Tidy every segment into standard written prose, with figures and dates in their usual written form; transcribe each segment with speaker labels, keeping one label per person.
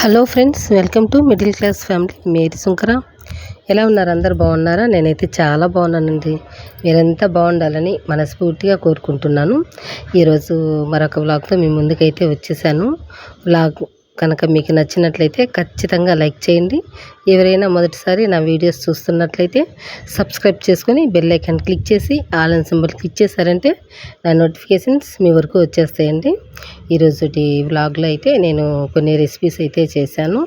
Speaker 1: Hello friends, welcome to middle class family. Mary Sunkara. ఎలా ఉన్నారు? అందరు బాగున్నారా? నేనైతే చాలా బాగున్నానండి. మీరంతా బాగుండాలని మనస్ఫూర్తిగా కోరుకుంటున్నాను. ఈరోజు మరొక వ్లాగ్తో మీ ముందుకైతే వచ్చేసాను. వ్లాగ్ కనుక మీకు నచ్చినట్లయితే ఖచ్చితంగా లైక్ చేయండి. ఎవరైనా మొదటిసారి నా వీడియోస్ చూస్తున్నట్లయితే సబ్స్క్రైబ్ చేసుకొని బెల్ ఐకాన్ క్లిక్ చేసి ఆల్ అండ్ సింబల్ క్లిక్ చేశారంటే నా నోటిఫికేషన్స్ మీ వరకు వచ్చేస్తాయండి. ఈరోజుటి వ్లాగ్లో అయితే నేను కొన్ని రెసిపీస్ అయితే చేశాను,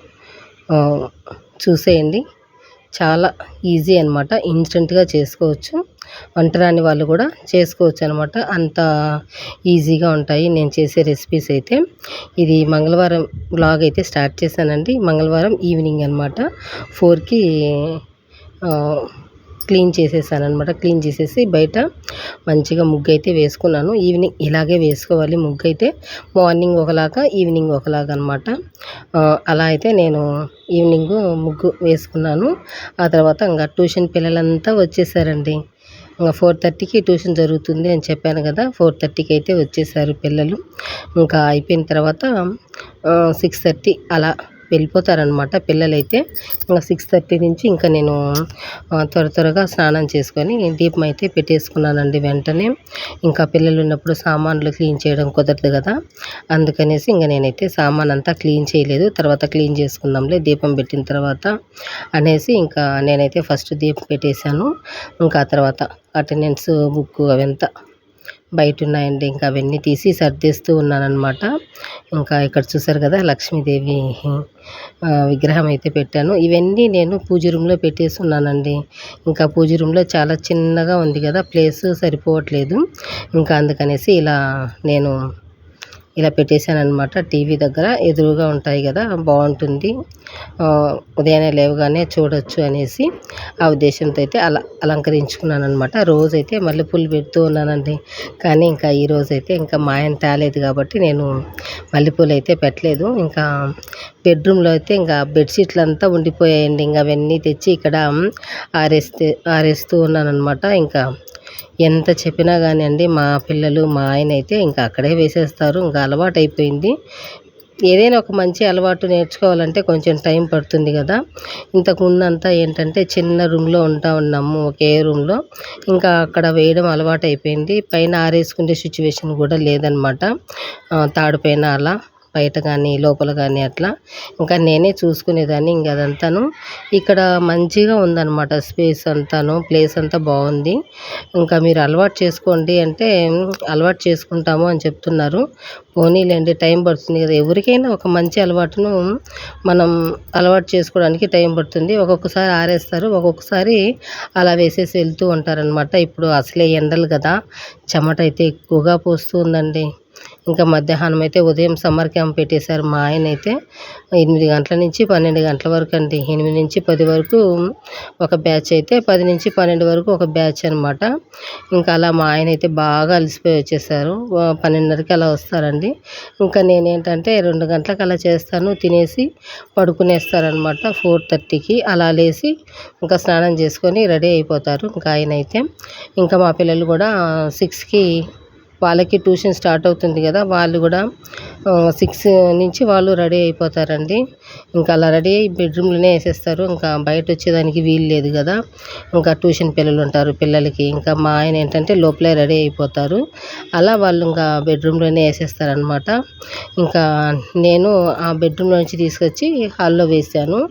Speaker 1: చూసేయండి. చాలా ఈజీ అనమాట, ఇన్స్టెంట్గా చేసుకోవచ్చు. వంట రాని వాళ్ళు కూడా చేసుకోవచ్చు అనమాట, అంత ఈజీగా ఉంటాయి నేను చేసే రెసిపీస్ అయితే. ఇది మంగళవారం వ్లాగ్ అయితే స్టార్ట్ చేశానండి. మంగళవారం ఈవినింగ్ అనమాట, 4కి క్లీన్ చేసేసాను అనమాట. క్లీన్ చేసేసి బయట మంచిగా ముగ్గు అయితే వేసుకున్నాను. ఈవినింగ్ ఇలాగే వేసుకోవాలి ముగ్గు అయితే, మార్నింగ్ ఒకలాగా ఈవినింగ్ ఒకలాగా అనమాట. అలా అయితే నేను ఈవినింగ్ ముగ్గు వేసుకున్నాను. ఆ తర్వాత ఇంకా ట్యూషన్ పిల్లలంతా వచ్చేసారండి. ఇంకా 4:30కి ట్యూషన్ జరుగుతుంది అని చెప్పాను కదా, 4:30కి అయితే వచ్చేసారు పిల్లలు. ఇంకా అయిపోయిన తర్వాత 6:30 అలా వెళ్ళిపోతారనమాట పిల్లలైతే. ఇంకా 6:30 నుంచి ఇంకా నేను త్వరగా స్నానం చేసుకొని దీపం అయితే పెట్టేసుకున్నానండి వెంటనే. ఇంకా పిల్లలు ఉన్నప్పుడు సామాన్లు క్లీన్ చేయడం కుదరదు కదా, అందుకనేసి ఇంకా నేనైతే సామాన్ అంతా క్లీన్ చేయలేదు. తర్వాత క్లీన్ చేసుకుందాంలే దీపం పెట్టిన తర్వాత అనేసి ఇంకా నేనైతే ఫస్ట్ దీపం పెట్టేశాను. ఇంకా తర్వాత అటెండెన్స్ బుక్ అవంతా బయట ఉన్నాయండి, ఇంకా అవన్నీ తీసి సర్దేస్తూ ఉన్నానన్నమాట. ఇంకా ఇక్కడ చూసారు కదా, లక్ష్మీదేవి విగ్రహం అయితే పెట్టాను. ఇవన్నీ నేను పూజ రూమ్లో పెట్టేసి ఉన్నానండి. ఇంకా పూజ రూమ్లో చాలా చిన్నగా ఉంది కదా, ప్లేస్ సరిపోవట్లేదు. ఇంకా అందుకనేసి నేను ఇలా పెట్టేశాను అనమాట. టీవీ దగ్గర ఎదురుగా ఉంటాయి కదా, బాగుంటుంది, ఉదయాన్నే లేవగానే చూడొచ్చు అనేసి ఆ ఉద్దేశంతో అయితే అలా అలంకరించుకున్నాను అనమాట. రోజైతే మల్లెపూలు పెడుతూ ఉన్నానండి, కానీ ఇంకా ఈరోజైతే ఇంకా మా ఆయన తేలేదు కాబట్టి నేను మల్లెపూలు అయితే పెట్టలేదు. ఇంకా బెడ్రూమ్లో అయితే ఇంకా బెడ్షీట్లు అంతా ఉండిపోయాయండి. ఇంకా అవన్నీ తెచ్చి ఇక్కడ ఆరేస్తూ ఉన్నాను అనమాట. ఇంకా ఎంత చెప్పినా కానీ అండి, మా పిల్లలు మా ఆయన అయితే ఇంకా అక్కడే వేసేస్తారు. ఇంకా అలవాటు అయిపోయింది. ఏదైనా ఒక మంచి అలవాటు నేర్చుకోవాలంటే కొంచెం టైం పడుతుంది కదా. ఇంతకుముందు అంతా ఏంటంటే చిన్న రూమ్లో ఉన్నాము, ఒకే రూమ్లో. ఇంకా అక్కడ వేయడం అలవాటు అయిపోయింది. పైన ఆరేసుకునే సిచ్యువేషన్ కూడా లేదనమాట. తాడు పైన అలా బయట కానీ లోపల కానీ అట్లా ఇంకా నేనే చూసుకునేదాన్ని. ఇంకా అదంతాను ఇక్కడ మంచిగా ఉందన్నమాట, స్పేస్ అంతాను, ప్లేస్ అంతా బాగుంది. ఇంకా మీరు అలవాటు చేసుకోండి అంటే అలవాటు చేసుకుంటాము అని చెప్తున్నారు. పోనీలేండి, టైం పడుతుంది కదా. ఎవరికైనా ఒక మంచి అలవాటును మనం అలవాటు చేసుకోవడానికి టైం పడుతుంది. ఒక్కొక్కసారి ఆరేస్తారు, ఒక్కొక్కసారి అలా వేసేసి వెళ్తూ ఉంటారనమాట. ఇప్పుడు అసలే ఎండలు కదా, చెమట అయితే ఎక్కువగా పోస్తూ ఉందండి. ఇంకా మధ్యాహ్నం అయితే ఉదయం సమ్మర్ క్యాంప్ పెట్టేశారు మా ఆయన అయితే. 8 గంటల నుంచి 12 గంటల వరకు అండి. 8 నుంచి 10 వరకు ఒక బ్యాచ్ అయితే, 10 నుంచి 12 వరకు ఒక బ్యాచ్ అనమాట. ఇంకా అలా మా ఆయన అయితే బాగా అలసిపోయి వచ్చేసారు. 12:30కి అలా వస్తారండి. ఇంకా నేనేంటంటే 2 గంటలకు అలా చేస్తాను, తినేసి పడుకునేస్తారనమాట. 4:30కి అలా లేసి ఇంకా స్నానం చేసుకొని రెడీ అయిపోతారు ఇంకా ఆయన అయితే. ఇంకా మా పిల్లలు కూడా 6కి వాళ్ళకి ట్యూషన్ స్టార్ట్ అవుతుంది కదా, వాళ్ళు కూడా 6 నుంచి వాళ్ళు రెడీ అయిపోతారండి. ఇంకా అలా రెడీ అయ్యి బెడ్రూమ్లోనే వేసేస్తారు. ఇంకా బయట వచ్చేదానికి వీలు లేదు కదా, ఇంకా ట్యూషన్ పిల్లలు ఉంటారు పిల్లలకి. ఇంకా మా ఆయన ఏంటంటే లోపలే రెడీ అయిపోతారు. అలా వాళ్ళు ఇంకా బెడ్రూమ్లోనే వేసేస్తారనమాట. ఇంకా నేను ఆ బెడ్రూమ్లో నుంచి తీసుకొచ్చి హాల్లో వేసాను.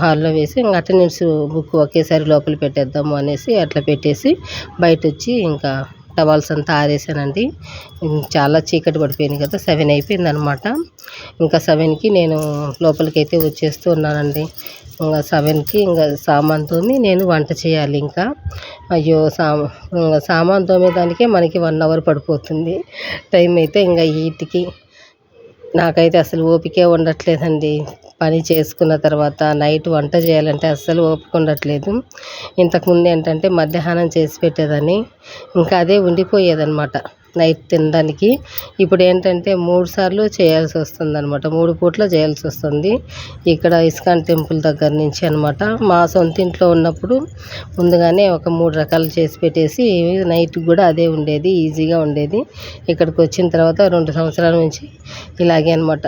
Speaker 1: హాల్లో వేసి ఇంకా అటెండెన్స్ బుక్ ఒకేసారి లోపల పెట్టేద్దాము అనేసి అట్లా పెట్టేసి బయట వచ్చి ఇంకా టవాల్స్ అంతా ఆరేసానండి. చాలా చీకటి పడిపోయింది కదా, 7 అయిపోయింది అనమాట. ఇంకా 7కి నేను లోపలికి అయితే వచ్చేస్తూ ఉన్నానండి. ఇంకా 7కి ఇంకా సామాన్ తోమి నేను వంట చేయాలి. ఇంకా అయ్యో సామాన్ తోమేదానికే మనకి 1 అవర్ పడిపోతుంది టైం అయితే. ఇంకా వీటికి నాకైతే అసలు ఓపికే ఉండట్లేదండి. పని చేసుకున్న తర్వాత నైట్ వంట చేయాలంటే అస్సలు ఓపిక ఉండట్లేదు. ఇంతకుముందు ఏంటంటే మధ్యాహ్నం చేసి పెట్టేదాన్ని, ఇంకా అదే ఉండిపోయేదన్నమాట నైట్ తినడానికి. ఇప్పుడు ఏంటంటే 3 సార్లు చేయాల్సి వస్తుంది అనమాట, 3 పూట్ల చేయాల్సి వస్తుంది. ఇక్కడ ఇస్కాన్ టెంపుల్ దగ్గర నుంచి అనమాట. మా సొంత ఇంట్లో ఉన్నప్పుడు ముందుగానే ఒక 3 రకాలు చేసి పెట్టేసి నైట్ కూడా అదే ఉండేది, ఈజీగా ఉండేది. ఇక్కడికి వచ్చిన తర్వాత 2 సంవత్సరాల నుంచి ఇలాగే అనమాట.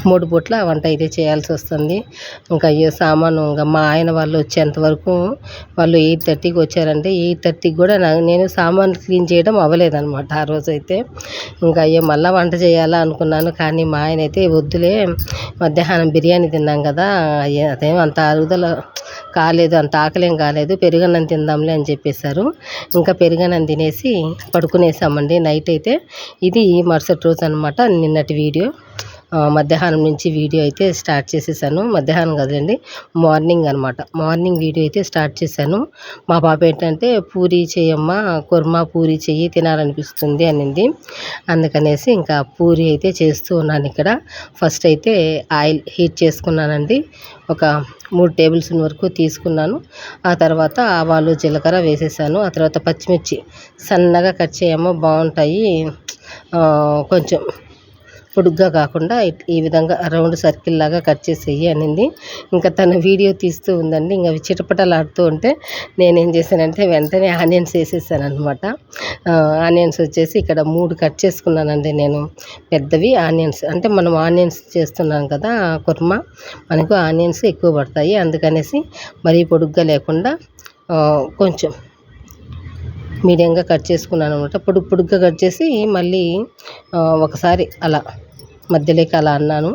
Speaker 1: 3 పూట్ల వంట అయితే చేయాల్సి వస్తుంది. ఇంకా అయ్యో సామాను ఇంకా మా ఆయన వాళ్ళు వచ్చేంత వరకు వాళ్ళు 8:30కి వచ్చారంటే 8:30కి కూడా నేను సామాన్లు క్లీన్ చేయడం అవ్వలేదనమాట ఆ రోజైతే. ఇంకా అయ్యో మళ్ళీ వంట చేయాలా అనుకున్నాను, కానీ మా ఆయన అయితే వద్దులే, మధ్యాహ్నం బిర్యానీ తిన్నాం కదా, అదేం అంత అరుగుదల కాలేదు, అంత ఆకలేం కాలేదు, పెరుగన్నం తిందాంలే అని చెప్పేశారు. ఇంకా పెరుగన్నం తినేసి పడుకునేసామండి నైట్ అయితే. ఇది మరుసటి రోజు అనమాట నిన్నటి వీడియో. మధ్యాహ్నం నుంచి వీడియో అయితే స్టార్ట్ చేసేసాను. మధ్యాహ్నం కదండి, మార్నింగ్ అనమాట. మార్నింగ్ వీడియో అయితే స్టార్ట్ చేశాను. మా పాప ఏంటంటే పూరి చేయమ్మా, కుర్మా పూరి చెయ్యి తినాలనిపిస్తుంది అనింది. అందుకనేసి ఇంకా పూరి అయితే చేస్తూ ఉన్నాను ఇక్కడ. ఫస్ట్ అయితే ఆయిల్ హీట్ చేసుకున్నానండి. ఒక 3 టేబుల్ స్పూన్ వరకు తీసుకున్నాను. ఆ తర్వాత ఆవాలు జీలకర్ర వేసేసాను. ఆ తర్వాత పచ్చిమిర్చి సన్నగా కట్ చేయమ్మా బాగుంటాయి, కొంచెం పొడుగ్గా కాకుండా ఈ విధంగా రౌండ్ సర్కిల్ లాగా కట్ చేసేయి అనింది. ఇంకా తను వీడియో తీస్తూ ఉందండి. ఇంకా అవి చిటపటలాడుతూ ఉంటే నేనేం చేశానంటే వెంటనే ఆనియన్స్ వేసేసాను అనమాట. ఆనియన్స్ వచ్చేసి ఇక్కడ 3 కట్ చేసుకున్నానండి నేను, పెద్దవి ఆనియన్స్. అంటే మనం ఆనియన్స్ చేస్తున్నాం కదా కుర్మా, మనకు ఆనియన్స్ ఎక్కువ పడతాయి. అందుకనేసి మరీ పొడుగ్గా లేకుండా కొంచెం మీడియంగా కట్ చేసుకున్నాను అనమాట. పొడుగ్గా కట్ చేసి మళ్ళీ ఒకసారి అలా మధ్యలోకి అలా అన్నాను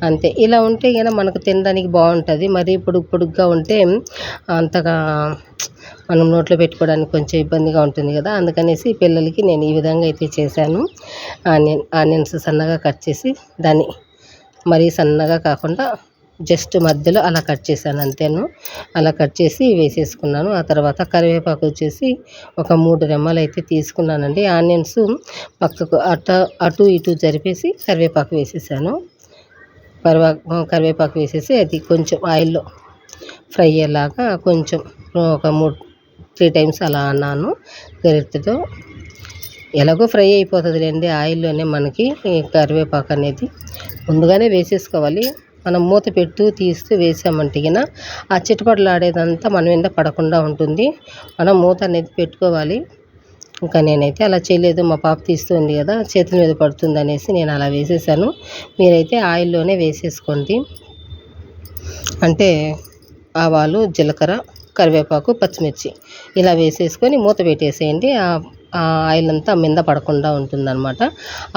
Speaker 1: అంతే. ఇలా ఉంటే కనుక మనకు తినడానికి బాగుంటుంది. మరీ పొడుగ్గా ఉంటే అంతగా మనం నోట్లో పెట్టుకోవడానికి కొంచెం ఇబ్బందిగా ఉంటుంది కదా, అందుకనేసి పిల్లలకి నేను ఈ విధంగా అయితే చేశాను. ఆనియన్స్ సన్నగా కట్ చేసి, దాన్ని మరీ సన్నగా కాకుండా జస్ట్ మధ్యలో అలా కట్ చేశాను అంతేను. అలా కట్ చేసి వేసేసుకున్నాను. ఆ తర్వాత కరివేపాకు వచ్చేసి ఒక 3 రెమ్మలు అయితే తీసుకున్నానండి. ఆనియన్స్ పక్కకు అటు ఇటు జరిపేసి కరివేపాకు వేసేసాను. కరివేపాకు వేసేసి అది కొంచెం ఆయిల్లో ఫ్రై అయ్యేలాగా కొంచెం ఒక 3 టైమ్స్ అలా అన్నాను గరిటెతో. ఎలాగో ఫ్రై అయిపోతుందిలేండి ఆయిల్లోనే మనకి. కరివేపాకు అనేది ముందుగానే వేసేసుకోవాలి. మనం మూత పెడుతూ తీస్తూ వేసామంటే గిన ఆ చిటపటలాడేదంతా మన మీద పడకుండా ఉంటుంది. మనం మూత అనేది పెట్టుకోవాలి. ఇంకా నేనైతే అలా చేయలేదు, మా పాప తీస్తుంది కదా చేతుల మీద పడుతుంది అనేసి నేను అలా వేసేసాను. మీరైతే ఆయిల్లోనే వేసేసుకోండి. అంటే ఆవాలు, జీలకర్ర, కరివేపాకు, పచ్చిమిర్చి ఇలా వేసేసుకొని మూత పెట్టేసేయండి. ఆ ఆయిల్ అంతా మీద పడకుండా ఉంటుందన్నమాట.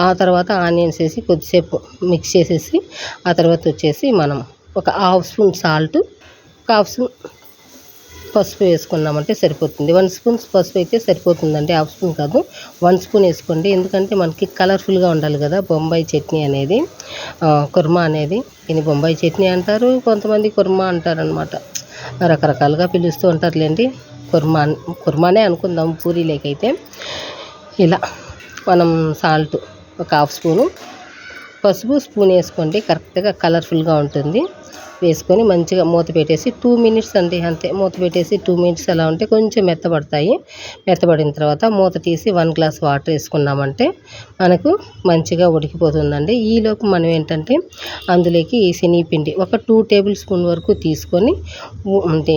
Speaker 1: ఆ తర్వాత ఆనియన్స్ వేసి కొద్దిసేపు మిక్స్ చేసేసి, ఆ తర్వాత వచ్చేసి మనం ఒక 1/2 స్పూన్ సాల్ట్, ఒక 1/2 స్పూన్ పసుపు వేసుకున్నామంటే సరిపోతుంది. 1 స్పూన్ పసుపు అయితే సరిపోతుందండి, 1/2 స్పూన్ కాదు, 1 స్పూన్ వేసుకోండి. ఎందుకంటే మనకి కలర్ఫుల్గా ఉండాలి కదా బొంబాయి చట్నీ అనేది, కుర్మా అనేది. దీన్ని బొంబాయి చట్నీ అంటారు, కొంతమంది కుర్మా అంటారనమాట, రకరకాలుగా పిలుస్తూ ఉంటారులేండి. కుర్మానే అనుకుందాం పూరీలేకైతే. ఇలా మనం సాల్ట్ ఒక 1/2 స్పూను, పసుపు స్పూన్ వేసుకోండి, కరెక్ట్గా కలర్ఫుల్గా ఉంటుంది. వేసుకొని మంచిగా మూత పెట్టేసి 2 మినిట్స్ అండి అంతే. మూత పెట్టేసి 2 మినిట్స్ అలా ఉంటే కొంచెం మెత్తబడతాయి. మెత్తబడిన తర్వాత మూత తీసి 1 గ్లాస్ వాటర్ వేసుకున్నామంటే మనకు మంచిగా ఉడికిపోతుందండి. ఈలోపు మనం ఏంటంటే అందులోకి శనగపిండి ఒక 2 టేబుల్ స్పూన్ వరకు తీసుకొని అంటే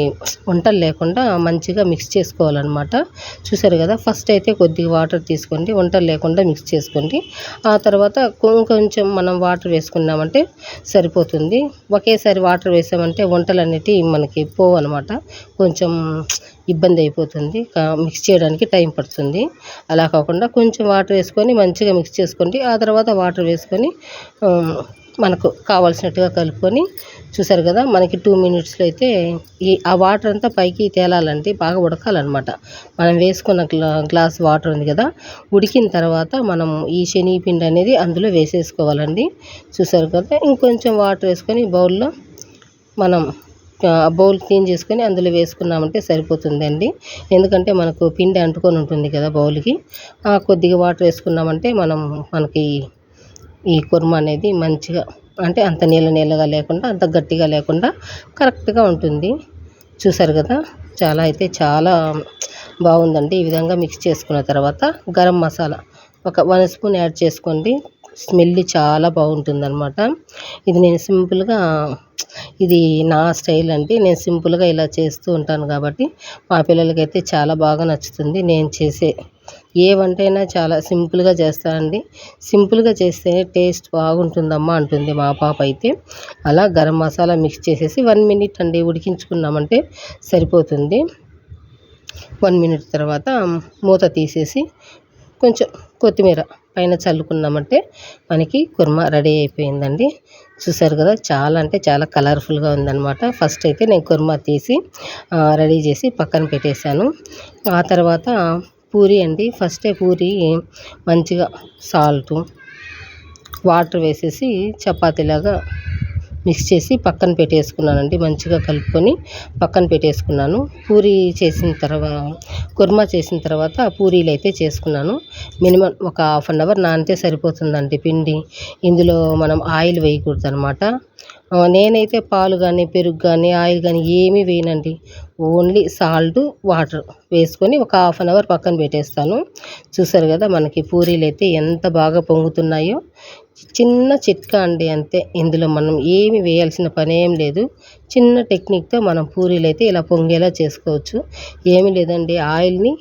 Speaker 1: వంటలు లేకుండా మంచిగా మిక్స్ చేసుకోవాలన్నమాట. చూసారు కదా, ఫస్ట్ అయితే కొద్దిగా వాటర్ తీసుకోండి, వంటలు లేకుండా మిక్స్ చేసుకోండి. ఆ తర్వాత కొంచెం మనం వాటర్ వేసుకున్నామంటే సరిపోతుంది. ఒకేసారి వాటర్ వేసామంటే వంటలు అనేటివి మనకి పోవు అనమాట, కొంచెం ఇబ్బంది అయిపోతుంది, మిక్స్ చేయడానికి టైం పడుతుంది. అలా కాకుండా కొంచెం వాటర్ వేసుకొని మంచిగా మిక్స్ చేసుకోండి. ఆ తర్వాత వాటర్ వేసుకొని మనకు కావాల్సినట్టుగా కలుపుకొని, చూసారు కదా మనకి 2 మినిట్స్లో అయితే ఆ వాటర్ అంతా పైకి తేలాలంటే బాగా ఉడకాలన్నమాట. మనం వేసుకున్న గ్లాస్ వాటర్ ఉంది కదా, ఉడికిన తర్వాత మనం ఈ శనగపిండి అనేది అందులో వేసేసుకోవాలండి. చూసారు కదా, ఇంకొంచెం వాటర్ వేసుకొని బౌల్లో మనం బౌల్ క్లీన్ చేసుకొని అందులో వేసుకున్నామంటే సరిపోతుందండి. ఎందుకంటే మనకు పిండి అంటుకొని ఉంటుంది కదా బౌల్కి. కొద్దిగా వాటర్ వేసుకున్నామంటే మనకి ఈ కుర్మా అనేది మంచిగా, అంటే అంత నీళ్ళగా లేకుండా అంత గట్టిగా లేకుండా కరెక్ట్గా ఉంటుంది. చూసారు కదా, చాలా బాగుందండి. ఈ విధంగా మిక్స్ చేసుకున్న తర్వాత గరం మసాలా ఒక 1 స్పూన్ యాడ్ చేసుకోండి. స్మెల్ చాలా బాగుంటుందన్నమాట. ఇది నేను సింపుల్గా, ఇది నా స్టైల్ అండి, నేను సింపుల్గా ఇలా చేస్తూ ఉంటాను కాబట్టి మా పిల్లలకైతే చాలా బాగా నచ్చుతుంది నేను చేసే ఏ వంటైనా చాలా సింపుల్గా చేస్తానండి. సింపుల్గా చేస్తేనే టేస్ట్ బాగుంటుందమ్మా అంటుంది మా పాప అయితే. అలా గరం మసాలా మిక్స్ చేసేసి 1 మినిట్ అండి ఉడికించుకున్నామంటే సరిపోతుంది. 1 మినిట్ తర్వాత మూత తీసేసి కొంచెం కొత్తిమీర పైన చల్లుకున్నామంటే మనకి కుర్మా రెడీ అయిపోయిందండి. చూసారు కదా, చాలా అంటే చాలా కలర్ఫుల్గా ఉందన్నమాట. ఫస్ట్ అయితే నేను కుర్మా తీసి రెడీ చేసి పక్కన పెట్టేశాను. ఆ తర్వాత పూరి అండి, ఫస్టే పూరి మంచిగా సాల్టు వాటర్ వేసేసి చపాతీలాగా మిక్స్ చేసి పక్కన పెట్టేసుకున్నానండి. మంచిగా కలుపుకొని పక్కన పెట్టేసుకున్నాను. పూరి చేసిన కుర్మా చేసిన తర్వాత ఆ పూరీలు అయితే చేసుకున్నాను. మినిమం ఒక హాఫ్ అన్ అవర్ నానితే సరిపోతుందండి పిండి. ఇందులో మనం ఆయిల్ వేయకూడదనమాట. నేనైతే పాలు కానీ పెరుగు కానీ ఆయిల్ కానీ ఏమీ వేయనండి. ఓన్లీ సాల్ట్ వాటర్ వేసుకొని ఒక హాఫ్ అన్ అవర్ పక్కన పెట్టేస్తాను. చూసారు కదా, మనకి పూరీలు అయితే ఎంత బాగా పొంగుతున్నాయో. చిన్న చిట్కా అండి అంతే, ఇందులో మనం ఏమి వేయాల్సిన పని ఏం లేదు. చిన్న టెక్నిక్తో మనం పూరీలు అయితే ఇలా పొంగేలా చేసుకోవచ్చు. ఏమీ లేదండి, ఆయిల్ని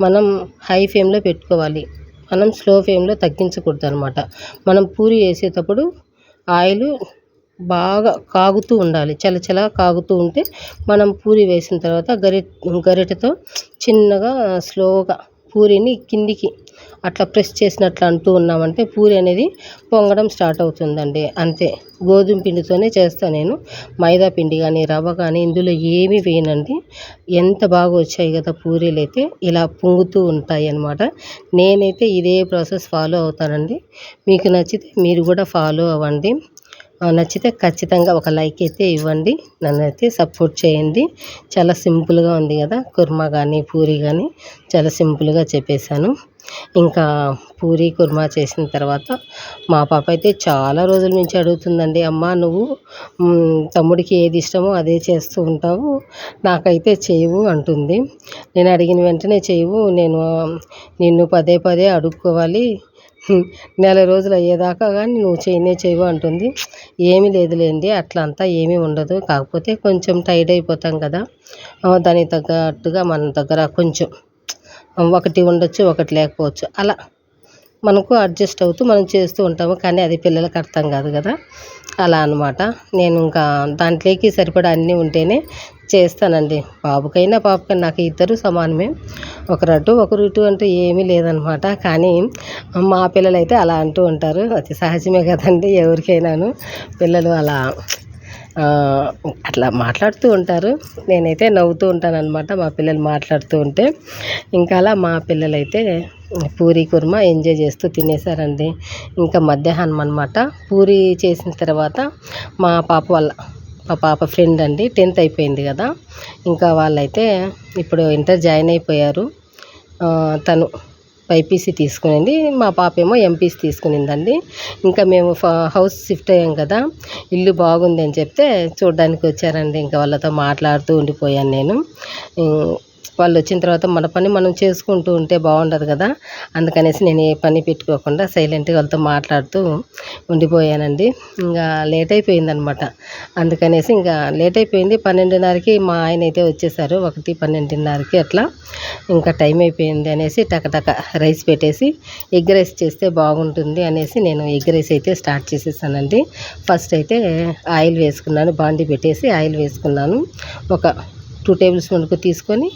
Speaker 1: మనం హై ఫ్లేమ్లో పెట్టుకోవాలి. మనం స్లో ఫ్లేమ్లో తగ్గించకూడదు అనమాట. మనం పూరి వేసేటప్పుడు ఆయిల్ బాగా కాగుతూ ఉండాలి. చలచల కాగుతూ ఉంటే మనం పూరి వేసిన తర్వాత గరిటెతో చిన్నగా స్లోగా పూరిని కిందికి అట్లా ప్రెస్ చేసినట్లు అంటూ ఉన్నామంటే పూరి అనేది పొంగడం స్టార్ట్ అవుతుందండి. అంతే, గోధుమ పిండితోనే చేస్తాను నేను. మైదా పిండి కానీ రవ్వ కానీ ఇందులో ఏమీ వేయనండి. ఎంత బాగా వచ్చాయి కదా పూరీలు అయితే, ఇలా పొంగుతూ ఉంటాయి అన్నమాట. నేనైతే ఇదే ప్రాసెస్ ఫాలో అవుతానండి. మీకు నచ్చితే మీరు కూడా ఫాలో అవ్వండి. నచ్చితే ఖచ్చితంగా ఒక లైక్ అయితే ఇవ్వండి. నన్నైతే సపోర్ట్ చేయండి. చాలా సింపుల్గా ఉంది కదా, కుర్మా కానీ పూరి కానీ చాలా సింపుల్గా చెప్పేశాను. ఇంకా పూరి కుర్మా చేసిన తర్వాత మా పాప అయితే చాలా రోజుల నుంచి అడుగుతుందండి, అమ్మ నువ్వు తమ్ముడికి ఏది ఇష్టమో అదే చేస్తూ ఉంటావు, నాకైతే చేయవు అంటుంది. నేను అడిగిన వెంటనే చేయవు, నేను నిన్ను పదే పదే అడుక్కోవాలి, నెల రోజులు అయ్యేదాకా కానీ నువ్వు చేయవు అంటుంది. ఏమీ లేదులేండి, అట్లా అంతా ఏమీ ఉండదు. కాకపోతే కొంచెం టైర్డ్ అయిపోతాం కదా, దానికి తగ్గట్టుగా మన దగ్గర కొంచెం ఒకటి ఉండొచ్చు, ఒకటి లేకపోవచ్చు. అలా మనకు అడ్జస్ట్ అవుతూ మనం చేస్తూ ఉంటాము. కానీ అది పిల్లలకు అర్థం కాదు కదా, అలా అనమాట. నేను ఇంకా దాంట్లోకి సరిపడా అన్నీ ఉంటేనే చేస్తానండి. బాబుకైనా పాపకైనా నాకు ఇద్దరు సమానమే. ఒకరు అటు ఒకరు ఇటు అంటూ ఏమీ లేదనమాట. కానీ మా పిల్లలైతే అలా అంటూ ఉంటారు. అది సహజమే కదండి, ఎవరికైనాను పిల్లలు అలా అట్లా మాట్లాడుతూ ఉంటారు. నేనైతే నవ్వుతూ ఉంటానన్నమాట మా పిల్లలు మాట్లాడుతూ ఉంటే. ఇంకా అలా మా పిల్లలైతే పూరీ కుర్మా ఎంజాయ్ చేస్తూ తినేసారండి. ఇంకా మధ్యాహ్నం అనమాట పూరీ చేసిన తర్వాత మా పాప ఫ్రెండ్ అండి, 10th అయిపోయింది కదా, ఇంకా వాళ్ళైతే ఇప్పుడు ఇంటర్ జాయిన్ అయిపోయారు. తను బైపీసీ తీసుకునింది, మా పాప ఏమో ఎంపీసీ తీసుకునిందండి. ఇంకా మేము హౌస్ షిఫ్ట్ అయ్యాం కదా, ఇల్లు బాగుంది అని చెప్తే చూడడానికి వచ్చారండి. ఇంకా వాళ్ళతో మాట్లాడుతూ ఉండిపోయాను నేను. వాళ్ళు వచ్చిన తర్వాత మన పని మనం చేసుకుంటూ ఉంటే బాగుండదు కదా, అందుకనేసి నేను ఏ పని పెట్టుకోకుండా సైలెంట్గా వాళ్ళతో మాట్లాడుతూ ఉండిపోయానండి. ఇంకా లేట్ అయిపోయిందనమాట. అందుకనేసి ఇంకా లేట్ అయిపోయింది. 12:30కి మా ఆయన అయితే వచ్చేసారు, 1-12:30కి అట్లా. ఇంకా టైం అయిపోయింది అనేసి టకటక రైస్ పెట్టేసి ఎగ్ రైస్ చేస్తే బాగుంటుంది అనేసి నేను ఎగ్ రైస్ అయితే స్టార్ట్ చేసేసానండి. ఫస్ట్ అయితే ఆయిల్ వేసుకున్నాను, బాండీ పెట్టేసి ఆయిల్ వేసుకున్నాను. ఒక 2 టేబుల్ స్పూన్లకు తీసుకొని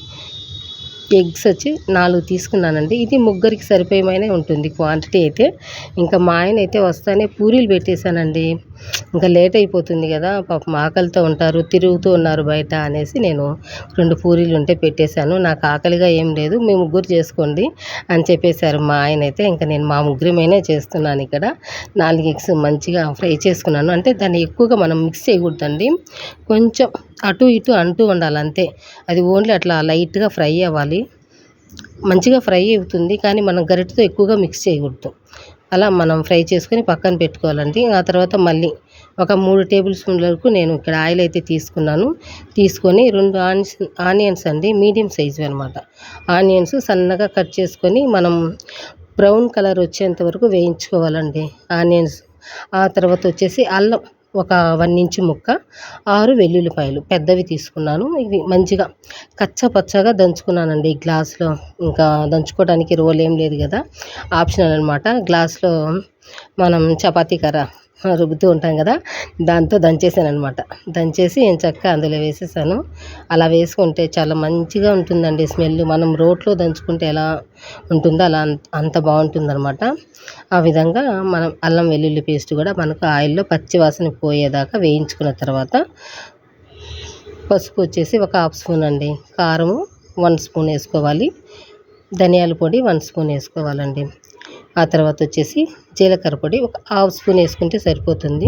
Speaker 1: ఎగ్స్ వచ్చి 4 తీసుకున్నానండి. ఇది ముగ్గురికి సరిపోయమైనా ఉంటుంది క్వాంటిటీ అయితే. ఇంకా మా ఆయన అయితే వస్తానే పూరీలు పెట్టేశానండి. ఇంకా లేట్ అయిపోతుంది కదా, పాపం ఆకలితో ఉంటారు, తిరుగుతూ ఉన్నారు బయట అనేసి నేను 2 పూరీలు ఉంటే పెట్టేశాను. నాకు ఆకలిగా ఏం లేదు, మీ ముగ్గురు చేసుకోండి అని చెప్పేశారు మా ఆయన అయితే. ఇంకా నేను మా ముగ్గురమైనా చేస్తున్నాను. ఇక్కడ 4 ఎగ్స్ మంచిగా ఫ్రై చేసుకున్నాను. అంటే దాన్ని ఎక్కువగా మనం మిక్స్ చేయకూడదండి, కొంచెం అటు ఇటు అంటూ ఉండాలి అంతే. అది ఓన్లీ అట్లా లైట్గా ఫ్రై అవ్వాలి. మంచిగా ఫ్రై అవుతుంది, కానీ మనం గరిటెతో ఎక్కువగా మిక్స్ చేయకూడదు. అలా మనం ఫ్రై చేసుకొని పక్కన పెట్టుకోవాలండి. ఆ తర్వాత మళ్ళీ ఒక 3 టేబుల్ స్పూన్ల వరకు నేను ఇక్కడ ఆయిల్ అయితే తీసుకొని 2 ఆనియన్స్ అండి, మీడియం సైజు అనమాట. ఆనియన్స్ సన్నగా కట్ చేసుకొని మనం బ్రౌన్ కలర్ వచ్చేంత వరకు వేయించుకోవాలండి ఆనియన్స్. ఆ తర్వాత వచ్చేసి అల్లం ఒక 1 ఇంచు ముక్క, 6 వెల్లుల్లిపాయలు పెద్దవి తీసుకున్నాను. ఇవి మంచిగా కచ్చపచ్చగా దంచుకున్నానండి ఈ గ్లాస్‌లో. ఇంకా దంచుకోవడానికి రోల్ ఏం లేదు కదా, ఆప్షనల్ అనమాట. గ్లాస్‌లో మనం చపాతీ కర్ర రుబ్బుతూ ఉంటాం కదా, దాంతో దంచేసాననమాట. దంచేసి ఎంచక్కా అందులో వేసేసాను. అలా వేసుకుంటే చాలా మంచిగా ఉంటుందండి స్మెల్. మనం రోట్లో దంచుకుంటే ఎలా ఉంటుందో అలా అంత బాగుంటుందనమాట. ఆ విధంగా మనం అల్లం వెల్లుల్లి పేస్ట్ కూడా మనకు ఆయిల్‌లో పచ్చి వాసన పోయేదాకా వేయించుకున్న తర్వాత, పసుపు వచ్చేసి ఒక హాఫ్ స్పూన్ అండి, కారము 1 స్పూన్ వేసుకోవాలి, ధనియాల పొడి 1 స్పూన్ వేసుకోవాలండి. ఆ తర్వాత వచ్చేసి జీలకర్ర పొడి ఒక హాఫ్ స్పూన్ వేసుకుంటే సరిపోతుంది.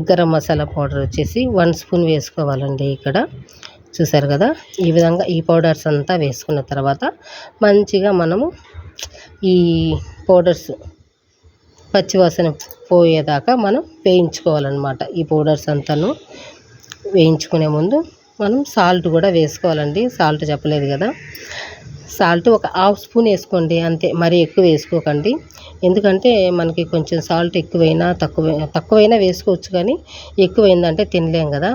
Speaker 1: గరం మసాలా పౌడర్ వచ్చేసి 1 స్పూన్ వేసుకోవాలండి ఇక్కడ. చూసారు కదా, ఈ విధంగా ఈ పౌడర్స్ అంతా వేసుకున్న తర్వాత మంచిగా మనము ఈ పౌడర్స్ పచ్చివాసన పోయేదాకా మనం వేయించుకోవాలన్నమాట. ఈ పౌడర్స్ అంతాను వేయించుకునే ముందు మనం సాల్ట్ కూడా వేసుకోవాలండి. సాల్ట్ చెప్పలేదు కదా, సాల్ట్ ఒక హాఫ్ స్పూన్ వేసుకోండి అంతే, మరీ ఎక్కువ వేసుకోకండి. ఎందుకంటే మనకి కొంచెం సాల్ట్ ఎక్కువైనా తక్కువైనా వేసుకోవచ్చు, కానీ ఎక్కువైందంటే తినలేం కదా.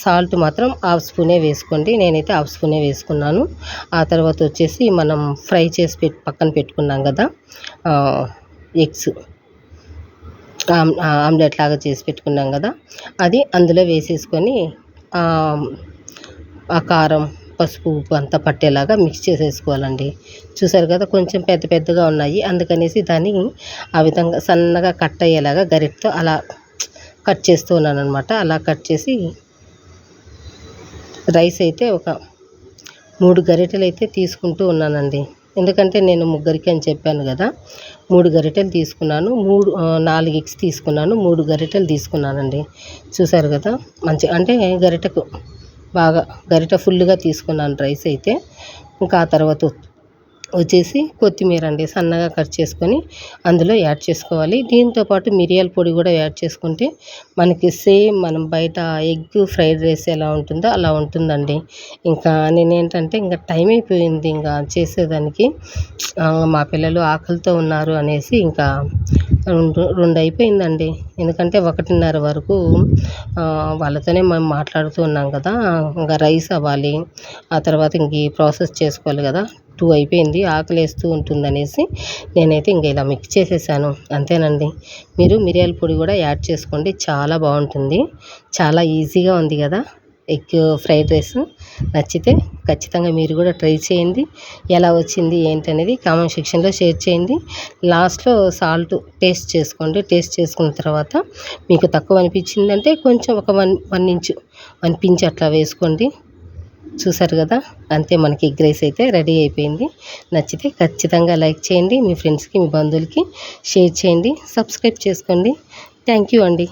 Speaker 1: సాల్ట్ మాత్రం హాఫ్ స్పూనే వేసుకోండి. నేనైతే హాఫ్ స్పూనే వేసుకున్నాను. ఆ తర్వాత వచ్చేసి మనం ఫ్రై చేసి పక్కన పెట్టుకున్నాం కదా ఎగ్స్, ఆమ్లెట్ లాగా చేసి పెట్టుకున్నాం కదా, అది అందులో వేసేసుకొని ఆ కారం పసుపు ఉప్పు అంతా పట్టేలాగా మిక్స్ చేసేసుకోవాలండి. చూసారు కదా, కొంచెం పెద్ద పెద్దగా ఉన్నాయి, అందుకనేసి దాన్ని ఆ విధంగా సన్నగా కట్ అయ్యేలాగా గరిటతో అలా కట్ చేస్తూ ఉన్నాను అనమాట. అలా కట్ చేసి రైస్ అయితే ఒక 3 గరిటెలు అయితే తీసుకుంటూ ఉన్నానండి. ఎందుకంటే నేను ముగ్గురికి అని చెప్పాను కదా, 3 గరిటెలు తీసుకున్నాను. 4 ఎగ్స్ తీసుకున్నాను, 3 గరిటెలు తీసుకున్నానండి. చూసారు కదా, మంచి అంటే గరిటెకు బాగా గరిటె ఫుల్గా తీసుకున్నాను రైస్ అయితే. ఇంకా ఆ తర్వాత వచ్చేసి కొత్తిమీర అండి, సన్నగా కట్ చేసుకొని అందులో యాడ్ చేసుకోవాలి. దీంతోపాటు మిరియాల పొడి కూడా యాడ్ చేసుకుంటే మనకి సేమ్ మనం బయట ఎగ్ ఫ్రైడ్ రైస్ ఎలా ఉంటుందో అలా ఉంటుందండి. ఇంకా నేనేంటంటే ఇంకా టైం అయిపోయింది ఇంకా చేసేదానికి, మా పిల్లలు ఆకలితో ఉన్నారు అనేసి ఇంకా 2 అయిపోయిందండి. ఎందుకంటే 1:30 వరకు వాళ్ళతోనే మేము మాట్లాడుతూ ఉన్నాం కదా, ఇంకా రైస్ అవ్వాలి, ఆ తర్వాత ఇంక ఈ ప్రాసెస్ చేసుకోవాలి కదా. 2 అయిపోయింది, ఆకలేస్తూ ఉంటుందనేసి నేనైతే ఇంక ఇలా మిక్స్ చేసేసాను, అంతేనండి. మీరు మిరియాల పొడి కూడా యాడ్ చేసుకోండి, చాలా బాగుంటుంది. చాలా ఈజీగా ఉంది కదా ఎగ్ ఫ్రైడ్ రైస్. నచ్చితే ఖచ్చితంగా మీరు కూడా ట్రై చేయండి. ఎలా వచ్చింది ఏంటనేది కామెంట్ సెక్షన్లో షేర్ చేయండి. లాస్ట్లో సాల్ట్ టేస్ట్ చేసుకోండి. టేస్ట్ చేసుకున్న తర్వాత మీకు తక్కువ అనిపించిందంటే కొంచెం ఒక 1 పించ్ అట్లా వేసుకోండి. చూసారు కదా, అంతే, మనకి ఎగ్ రైస్ అయితే రెడీ అయిపోయింది. నచ్చితే ఖచ్చితంగా లైక్ చేయండి, మీ ఫ్రెండ్స్కి మీ బంధువులకి షేర్ చేయండి, సబ్స్క్రైబ్ చేసుకోండి. థ్యాంక్ యూ అండి.